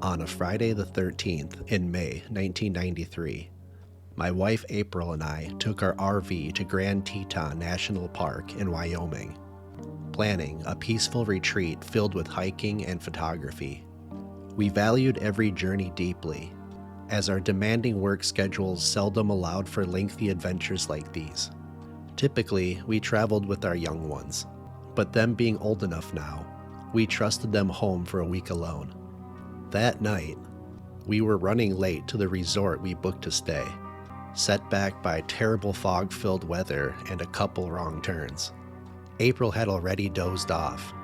on a Friday the 13th in May 1993. My wife April and I took our RV to Grand Teton National Park in Wyoming, planning a peaceful retreat filled with hiking and photography. We valued every journey deeply, as our demanding work schedules seldom allowed for lengthy adventures like these. Typically, we traveled with our young ones, but them being old enough now, we trusted them home for a week alone. That night, we were running late to the resort we booked to stay, set back by terrible fog-filled weather and a couple wrong turns. April had already dozed off,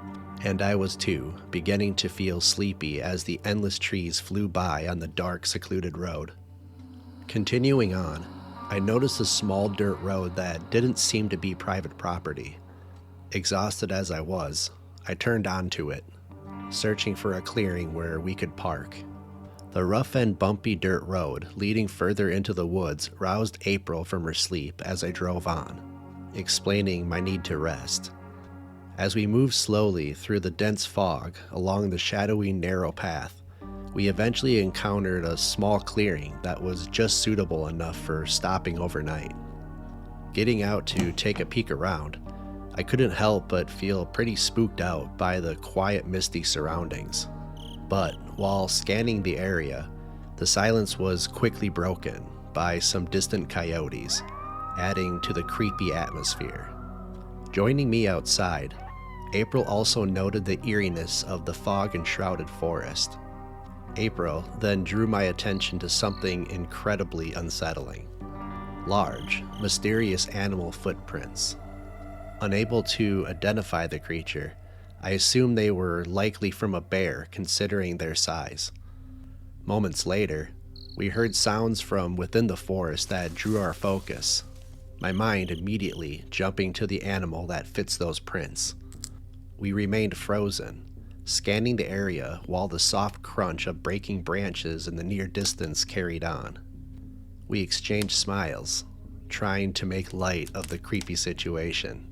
and I was too, beginning to feel sleepy as the endless trees flew by on the dark, secluded road. Continuing on, I noticed a small dirt road that didn't seem to be private property. Exhausted as I was, I turned onto it, searching for a clearing where we could park. The rough and bumpy dirt road leading further into the woods roused April from her sleep as I drove on, explaining my need to rest. As we moved slowly through the dense fog along the shadowy, narrow path, we eventually encountered a small clearing that was just suitable enough for stopping overnight. Getting out to take a peek around, I couldn't help but feel pretty spooked out by the quiet, misty surroundings. But while scanning the area, the silence was quickly broken by some distant coyotes, adding to the creepy atmosphere. Joining me outside, April also noted the eeriness of the fog-enshrouded forest. April then drew my attention to something incredibly unsettling. Large, mysterious animal footprints. Unable to identify the creature, I assumed they were likely from a bear considering their size. Moments later, we heard sounds from within the forest that drew our focus, my mind immediately jumping to the animal that fits those prints. We remained frozen, scanning the area while the soft crunch of breaking branches in the near distance carried on. We exchanged smiles, trying to make light of the creepy situation,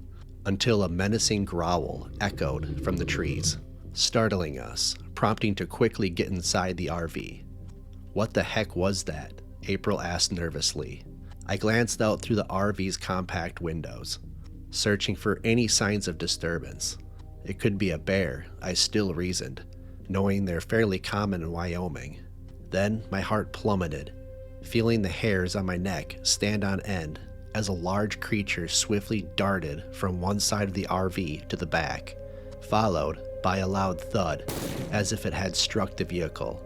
until a menacing growl echoed from the trees, startling us, prompting to quickly get inside the RV. "What the heck was that?" April asked nervously. I glanced out through the RV's compact windows, searching for any signs of disturbance. It could be a bear, I still reasoned, knowing they're fairly common in Wyoming. Then my heart plummeted, feeling the hairs on my neck stand on end as a large creature swiftly darted from one side of the RV to the back, followed by a loud thud as if it had struck the vehicle,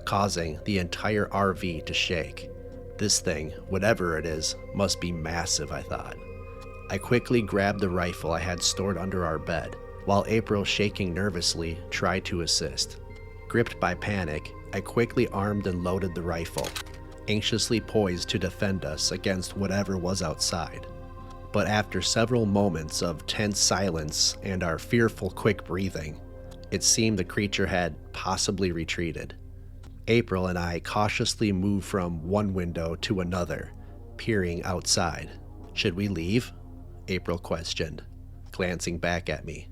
causing the entire RV to shake. This thing, whatever it is, must be massive, I thought. I quickly grabbed the rifle I had stored under our bed, while April, shaking nervously, tried to assist. Gripped by panic, I quickly armed and loaded the rifle, anxiously poised to defend us against whatever was outside. But after several moments of tense silence and our fearful quick breathing, it seemed the creature had possibly retreated. April and I cautiously moved from one window to another, peering outside. "Should we leave?" April questioned, glancing back at me.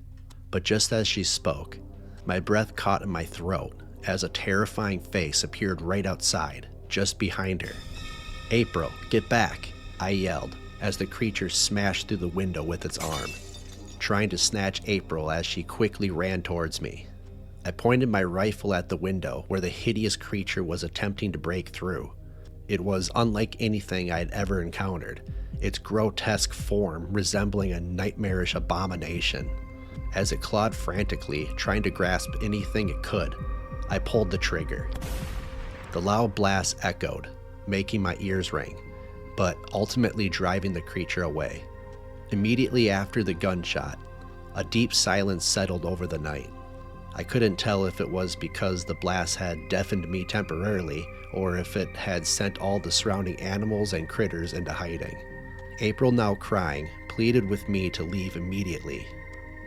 But just as she spoke, my breath caught in my throat as a terrifying face appeared right outside, just behind her. "April, get back!" I yelled as the creature smashed through the window with its arm, trying to snatch April as she quickly ran towards me. I pointed my rifle at the window where the hideous creature was attempting to break through. It was unlike anything I had ever encountered, its grotesque form resembling a nightmarish abomination. As it clawed frantically, trying to grasp anything it could, I pulled the trigger. The loud blast echoed, making my ears ring, but ultimately driving the creature away. Immediately after the gunshot, a deep silence settled over the night. I couldn't tell if it was because the blast had deafened me temporarily or if it had sent all the surrounding animals and critters into hiding. April, now crying, pleaded with me to leave immediately.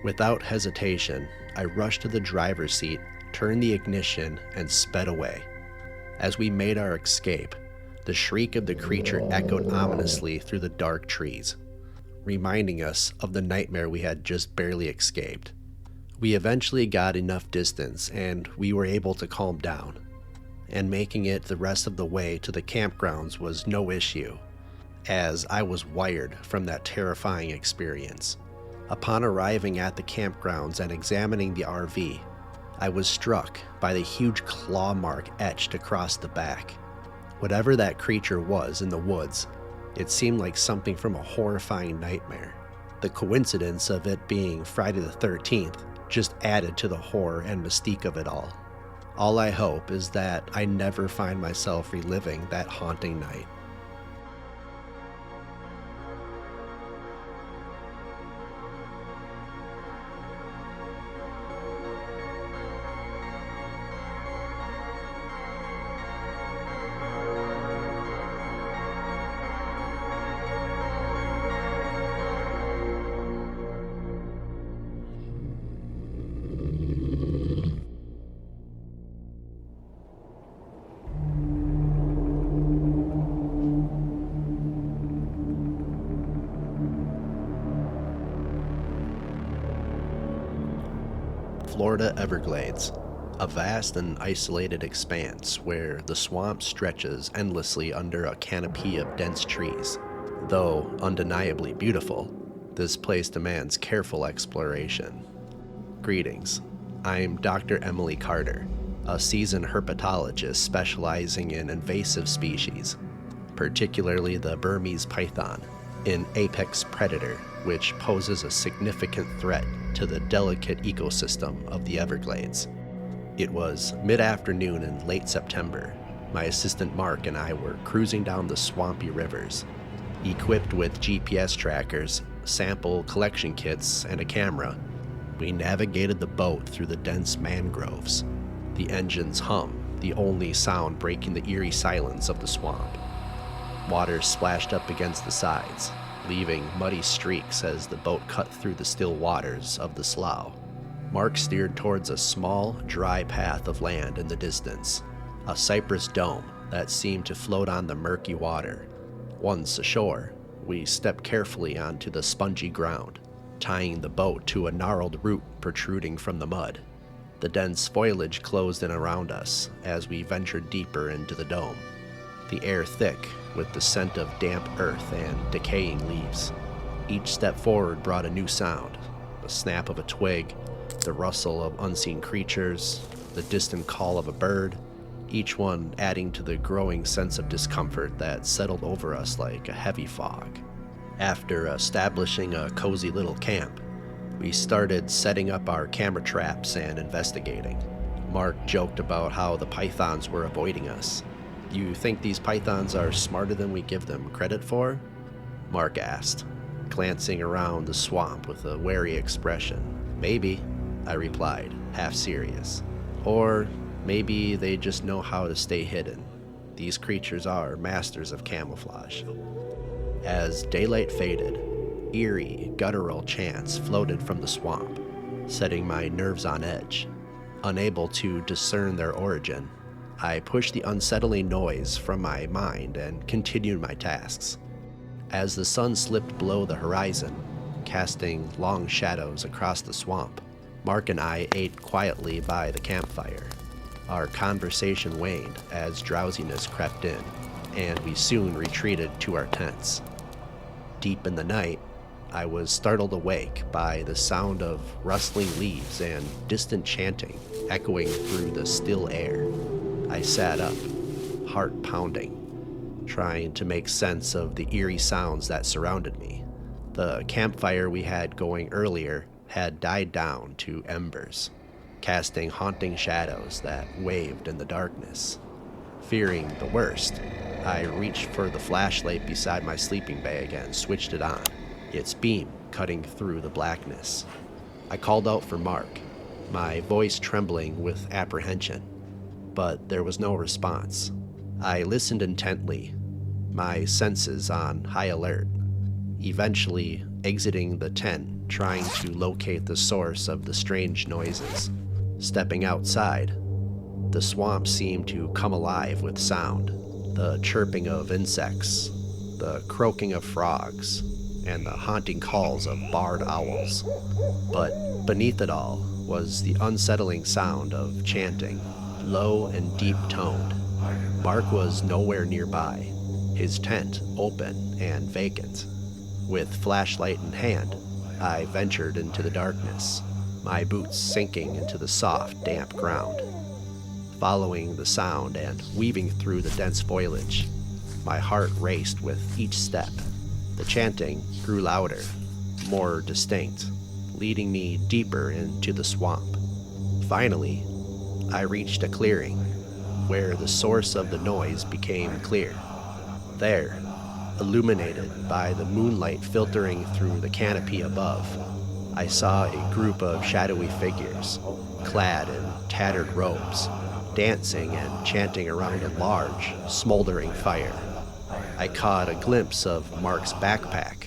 Without hesitation, I rushed to the driver's seat, turned the ignition, and sped away. As we made our escape, the shriek of the creature echoed ominously through the dark trees, reminding us of the nightmare we had just barely escaped. We eventually got enough distance and we were able to calm down, and making it the rest of the way to the campgrounds was no issue, as I was wired from that terrifying experience. Upon arriving at the campgrounds and examining the RV, I was struck by the huge claw mark etched across the back. Whatever that creature was in the woods, it seemed like something from a horrifying nightmare. The coincidence of it being Friday the 13th just added to the horror and mystique of it all. All I hope is that I never find myself reliving that haunting night. Florida Everglades, a vast and isolated expanse where the swamp stretches endlessly under a canopy of dense trees. Though undeniably beautiful, this place demands careful exploration. Greetings, I'm Dr. Emily Carter, a seasoned herpetologist specializing in invasive species, particularly the Burmese python, an apex predator which poses a significant threat to the delicate ecosystem of the Everglades. It was mid-afternoon in late September. My assistant Mark and I were cruising down the swampy rivers. Equipped with GPS trackers, sample collection kits, and a camera, we navigated the boat through the dense mangroves. The engine's hum, the only sound breaking the eerie silence of the swamp. Water splashed up against the sides, leaving muddy streaks as the boat cut through the still waters of the slough. Mark steered towards a small, dry path of land in the distance, a cypress dome that seemed to float on the murky water. Once ashore, we stepped carefully onto the spongy ground, tying the boat to a gnarled root protruding from the mud. The dense foliage closed in around us as we ventured deeper into the dome, the air thick with the scent of damp earth and decaying leaves. Each step forward brought a new sound, the snap of a twig, the rustle of unseen creatures, the distant call of a bird, each one adding to the growing sense of discomfort that settled over us like a heavy fog. After establishing a cozy little camp, we started setting up our camera traps and investigating. Mark joked about how the pythons were avoiding us. "You think these pythons are smarter than we give them credit for?" Mark asked, glancing around the swamp with a wary expression. "Maybe," I replied, half serious. "Or maybe they just know how to stay hidden. These creatures are masters of camouflage." As daylight faded, eerie, guttural chants floated from the swamp, setting my nerves on edge. Unable to discern their origin, I pushed the unsettling noise from my mind and continued my tasks. As the sun slipped below the horizon, casting long shadows across the swamp, Mark and I ate quietly by the campfire. Our conversation waned as drowsiness crept in, and we soon retreated to our tents. Deep in the night, I was startled awake by the sound of rustling leaves and distant chanting echoing through the still air. I sat up, heart pounding, trying to make sense of the eerie sounds that surrounded me. The campfire we had going earlier had died down to embers, casting haunting shadows that waved in the darkness. Fearing the worst, I reached for the flashlight beside my sleeping bag and switched it on, its beam cutting through the blackness. I called out for Mark, my voice trembling with apprehension, but there was no response. I listened intently, my senses on high alert, eventually exiting the tent, trying to locate the source of the strange noises. Stepping outside, the swamp seemed to come alive with sound, the chirping of insects, the croaking of frogs, and the haunting calls of barred owls. But beneath it all was the unsettling sound of chanting, low and deep-toned, Mark was nowhere nearby, his tent open and vacant. With flashlight in hand, I ventured into the darkness, my boots sinking into the soft, damp ground. Following the sound and weaving through the dense foliage, my heart raced with each step. The chanting grew louder, more distinct, leading me deeper into the swamp. Finally, I reached a clearing where the source of the noise became clear. There, illuminated by the moonlight filtering through the canopy above, I saw a group of shadowy figures, clad in tattered robes, dancing and chanting around a large, smoldering fire. I caught a glimpse of Mark's backpack,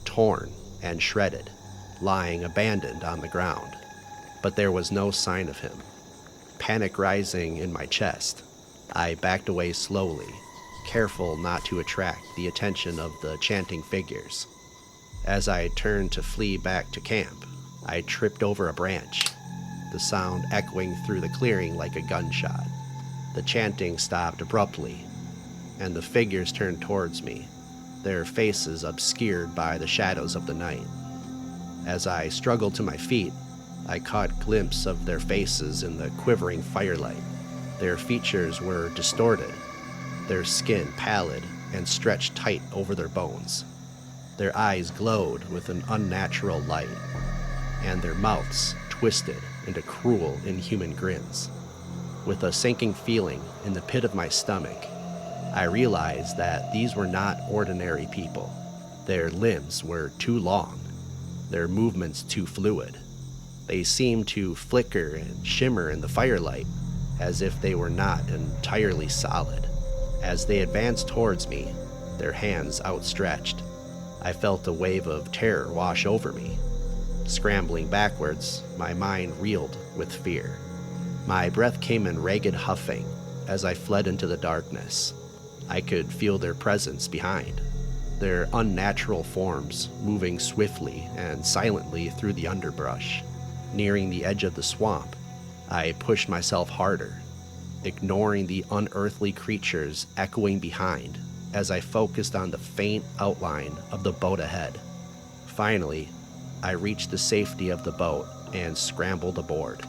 torn and shredded, lying abandoned on the ground, but there was no sign of him. Panic rising in my chest, I backed away slowly, careful not to attract the attention of the chanting figures. As I turned to flee back to camp, I tripped over a branch, the sound echoing through the clearing like a gunshot. The chanting stopped abruptly, and the figures turned towards me, their faces obscured by the shadows of the night. As I struggled to my feet, I caught a glimpse of their faces in the quivering firelight. Their features were distorted, their skin pallid and stretched tight over their bones. Their eyes glowed with an unnatural light, and their mouths twisted into cruel, inhuman grins. With a sinking feeling in the pit of my stomach, I realized that these were not ordinary people. Their limbs were too long, their movements too fluid. They seemed to flicker and shimmer in the firelight, as if they were not entirely solid. As they advanced towards me, their hands outstretched, I felt a wave of terror wash over me. Scrambling backwards, my mind reeled with fear. My breath came in ragged huffing as I fled into the darkness. I could feel their presence behind, their unnatural forms moving swiftly and silently through the underbrush. Nearing the edge of the swamp, I pushed myself harder, ignoring the unearthly creatures echoing behind as I focused on the faint outline of the boat ahead. Finally, I reached the safety of the boat and scrambled aboard.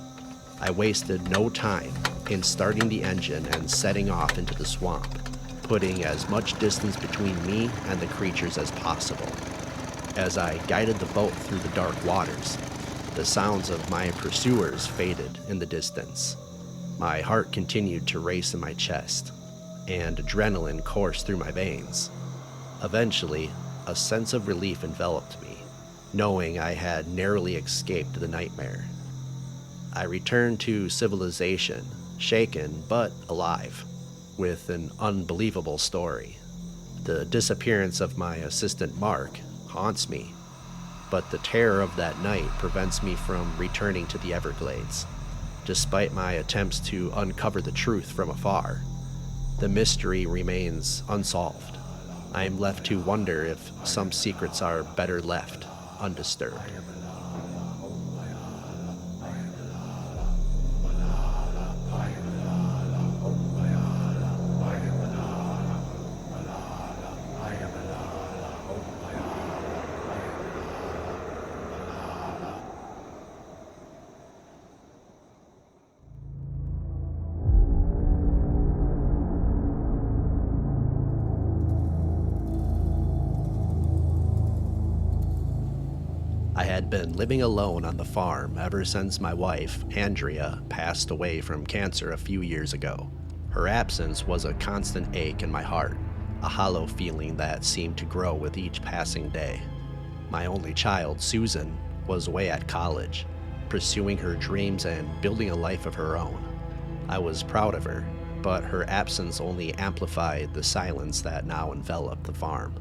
I wasted no time in starting the engine and setting off into the swamp, putting as much distance between me and the creatures as possible. As I guided the boat through the dark waters, the sounds of my pursuers faded in the distance. My heart continued to race in my chest, and adrenaline coursed through my veins. Eventually, a sense of relief enveloped me, knowing I had narrowly escaped the nightmare. I returned to civilization, shaken but alive, with an unbelievable story. The disappearance of my assistant Mark haunts me, but the terror of that night prevents me from returning to the Everglades. Despite my attempts to uncover the truth from afar, the mystery remains unsolved. I am left to wonder if some secrets are better left undisturbed. I had been living alone on the farm ever since my wife, Andrea, passed away from cancer a few years ago. Her absence was a constant ache in my heart, a hollow feeling that seemed to grow with each passing day. My only child, Susan, was away at college, pursuing her dreams and building a life of her own. I was proud of her, but her absence only amplified the silence that now enveloped the farm.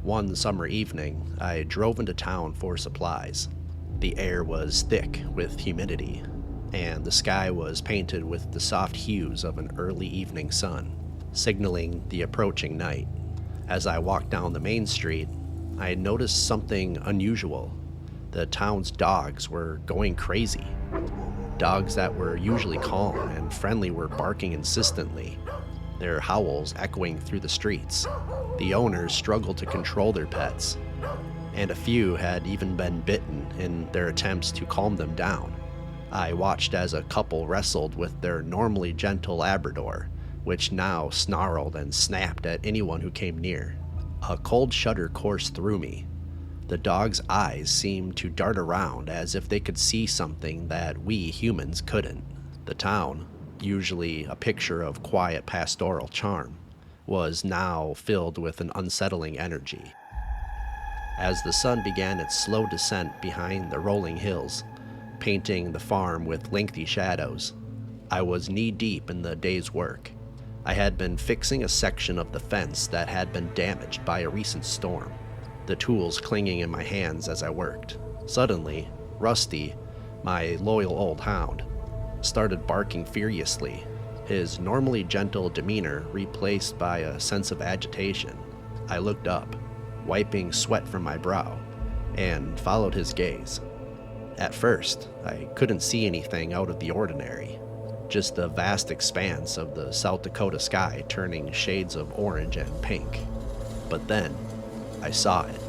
One summer evening, I drove into town for supplies. The air was thick with humidity, and the sky was painted with the soft hues of an early evening sun, signaling the approaching night. As I walked down the main street, I noticed something unusual. The town's dogs were going crazy. Dogs that were usually calm and friendly were barking insistently, their howls echoing through the streets. The owners struggled to control their pets, and a few had even been bitten in their attempts to calm them down. I watched as a couple wrestled with their normally gentle Labrador, which now snarled and snapped at anyone who came near. A cold shudder coursed through me. The dog's eyes seemed to dart around as if they could see something that we humans couldn't. The town, usually a picture of quiet pastoral charm, was now filled with an unsettling energy. As the sun began its slow descent behind the rolling hills, painting the farm with lengthy shadows, I was knee-deep in the day's work. I had been fixing a section of the fence that had been damaged by a recent storm, the tools clinging in my hands as I worked. Suddenly, Rusty, my loyal old hound, started barking furiously, his normally gentle demeanor replaced by a sense of agitation. I looked up, wiping sweat from my brow, and followed his gaze. At first, I couldn't see anything out of the ordinary, just the vast expanse of the South Dakota sky turning shades of orange and pink. But then, I saw it.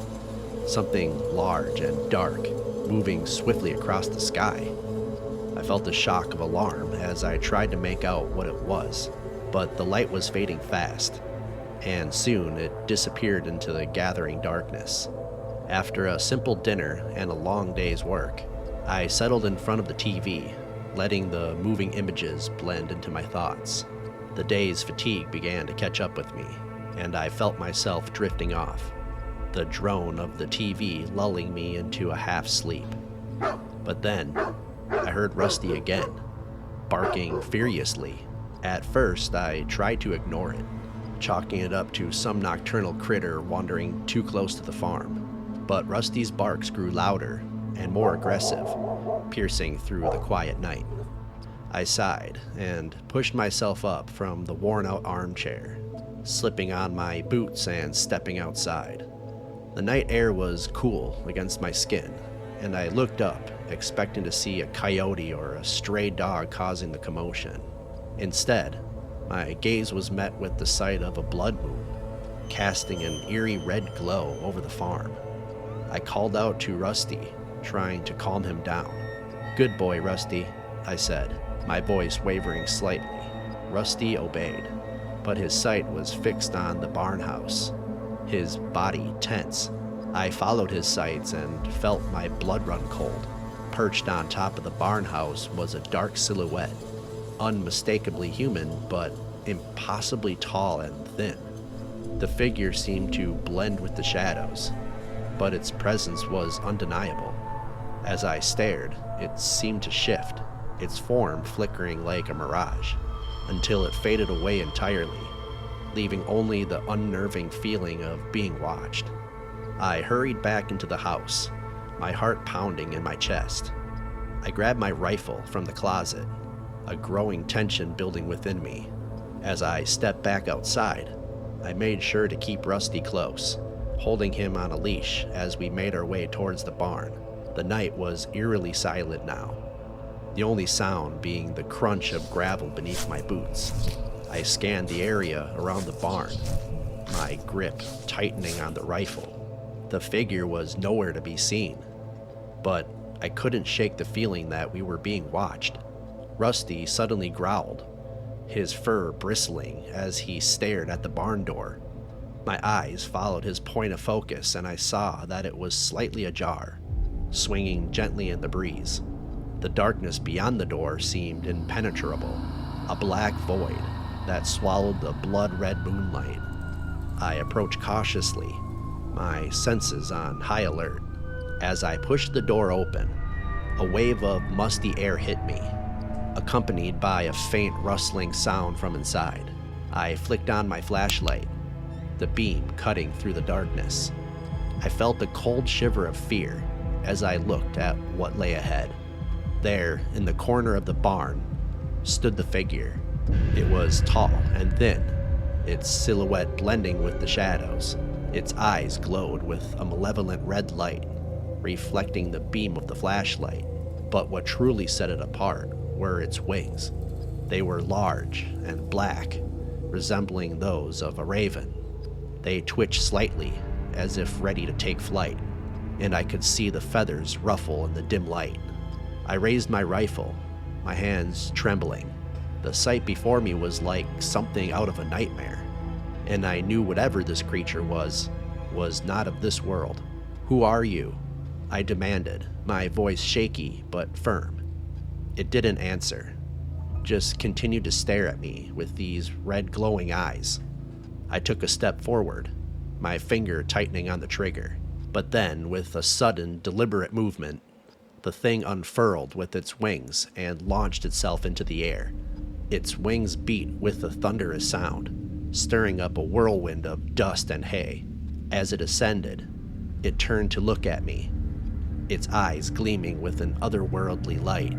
Something large and dark, moving swiftly across the sky. I felt the shock of alarm as I tried to make out what it was, but the light was fading fast, and soon it disappeared into the gathering darkness. After a simple dinner and a long day's work, I settled in front of the TV, letting the moving images blend into my thoughts. The day's fatigue began to catch up with me, and I felt myself drifting off, the drone of the TV lulling me into a half-sleep. But then, I heard Rusty again, barking furiously. At first, I tried to ignore it, chalking it up to some nocturnal critter wandering too close to the farm. But Rusty's barks grew louder and more aggressive, piercing through the quiet night. I sighed and pushed myself up from the worn-out armchair, slipping on my boots and stepping outside. The night air was cool against my skin, and I looked up, expecting to see a coyote or a stray dog causing the commotion. Instead, my gaze was met with the sight of a blood moon, casting an eerie red glow over the farm. I called out to Rusty, trying to calm him down. "Good boy, Rusty," I said, my voice wavering slightly. Rusty obeyed, but his sight was fixed on the barn house, his body tense. I followed his sights and felt my blood run cold. Perched on top of the barn house was a dark silhouette, unmistakably human, but impossibly tall and thin. The figure seemed to blend with the shadows, but its presence was undeniable. As I stared, it seemed to shift, its form flickering like a mirage, until it faded away entirely, leaving only the unnerving feeling of being watched. I hurried back into the house, my heart pounding in my chest. I grabbed my rifle from the closet, a growing tension building within me. As I stepped back outside, I made sure to keep Rusty close, holding him on a leash as we made our way towards the barn. The night was eerily silent now, the only sound being the crunch of gravel beneath my boots. I scanned the area around the barn, my grip tightening on the rifle. The figure was nowhere to be seen, but I couldn't shake the feeling that we were being watched. Rusty suddenly growled, his fur bristling as he stared at the barn door. My eyes followed his point of focus, and I saw that it was slightly ajar, swinging gently in the breeze. The darkness beyond the door seemed impenetrable, a black void that swallowed the blood-red moonlight. I approached cautiously, my senses on high alert. As I pushed the door open, a wave of musty air hit me, accompanied by a faint rustling sound from inside. I flicked on my flashlight, the beam cutting through the darkness. I felt a cold shiver of fear as I looked at what lay ahead. There, in the corner of the barn, stood the figure. It was tall and thin, its silhouette blending with the shadows. Its eyes glowed with a malevolent red light, reflecting the beam of the flashlight. But what truly set it apart were its wings. They were large and black, resembling those of a raven. They twitched slightly, as if ready to take flight, and I could see the feathers ruffle in the dim light. I raised my rifle, my hands trembling. The sight before me was like something out of a nightmare, and I knew whatever this creature was not of this world. "Who are you?" I demanded, my voice shaky but firm. It didn't answer, just continued to stare at me with these red glowing eyes. I took a step forward, my finger tightening on the trigger, but then, with a sudden, deliberate movement, the thing unfurled with its wings and launched itself into the air. Its wings beat with a thunderous sound, stirring up a whirlwind of dust and hay. As it ascended, it turned to look at me, its eyes gleaming with an otherworldly light,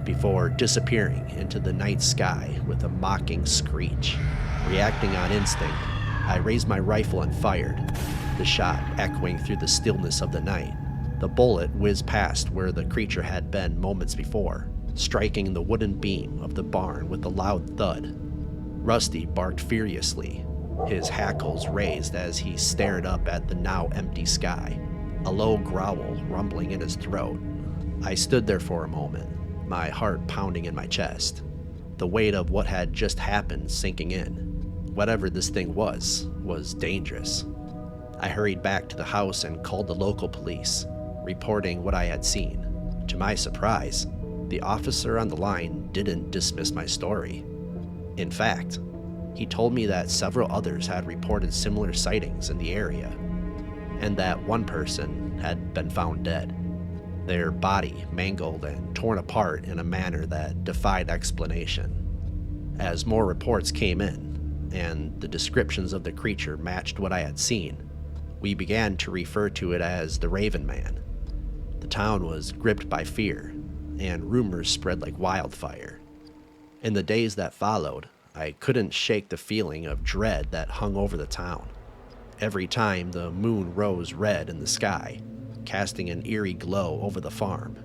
before disappearing into the night sky with a mocking screech. Reacting on instinct, I raised my rifle and fired, the shot echoing through the stillness of the night. The bullet whizzed past where the creature had been moments before, striking the wooden beam of the barn with a loud thud. Rusty barked furiously, his hackles raised as he stared up at the now empty sky, a low growl rumbling in his throat. I stood there for a moment, my heart pounding in my chest, the weight of what had just happened sinking in. Whatever this thing was dangerous. I hurried back to the house and called the local police, reporting what I had seen. To my surprise, the officer on the line didn't dismiss my story. In fact, he told me that several others had reported similar sightings in the area, and that one person had been found dead, their body mangled and torn apart in a manner that defied explanation. As more reports came in, and the descriptions of the creature matched what I had seen, we began to refer to it as the Raven Man. The town was gripped by fear, and rumors spread like wildfire. In the days that followed, I couldn't shake the feeling of dread that hung over the town. Every time the moon rose red in the sky, casting an eerie glow over the farm,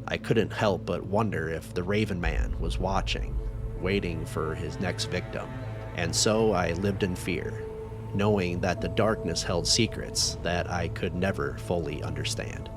I couldn't help but wonder if the Raven Man was watching, waiting for his next victim. And so I lived in fear, knowing that the darkness held secrets that I could never fully understand.